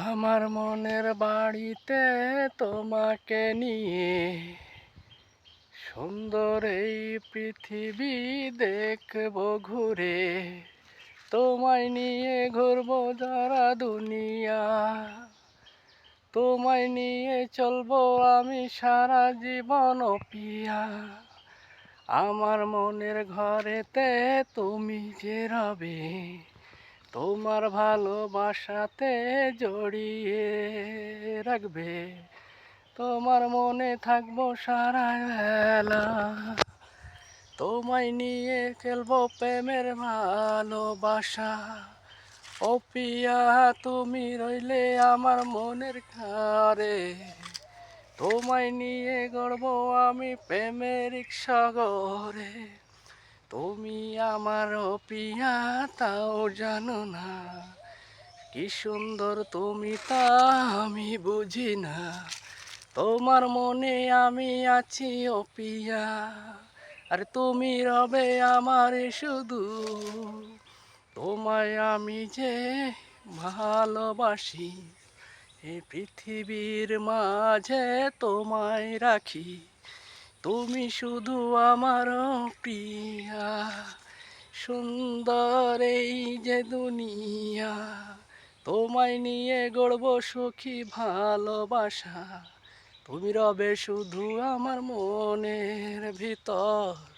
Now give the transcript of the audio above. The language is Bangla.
আমার মনের বাড়িতে তোমাকে নিয়ে সুন্দর এই পৃথিবী দেখব ঘুরে। তোমায় নিয়ে ঘুরবো যারা দুনিয়া, তোমায় নিয়ে চলবো আমি সারা জীবন ও পিয়া। আমার মনের ঘরেতে তুমি যে রবে, তোমার ভালোবাসাতে জড়িয়ে রাখবে। তোমার মনে থাকবো সারা বেলা, তোমায় নিয়ে খেলবো প্রেমের ভালোবাসা। ও পিয়া তুমি রইলে আমার মনের ঘরে, তোমায় নিয়ে গড়বো আমি প্রেমের সাগরে। তুমি আমার পিয়া তাও জানো না, কি সুন্দর তুমি তা আমি বুঝি না। তোমার মনে আমি আছি ও পিয়া, আর তুমি রবে আমার শুধু। তোমায় আমি যে ভালোবাসি, এই পৃথিবীর মাঝে তোমায় রাখি। তুমি শুধু আমার প্রিয়া, সুন্দর এই যে দুনিয়া। তোমায় নিয়ে গড়ব সুখী ভালোবাসা, তুমি রবে শুধু আমার মনের ভিতর।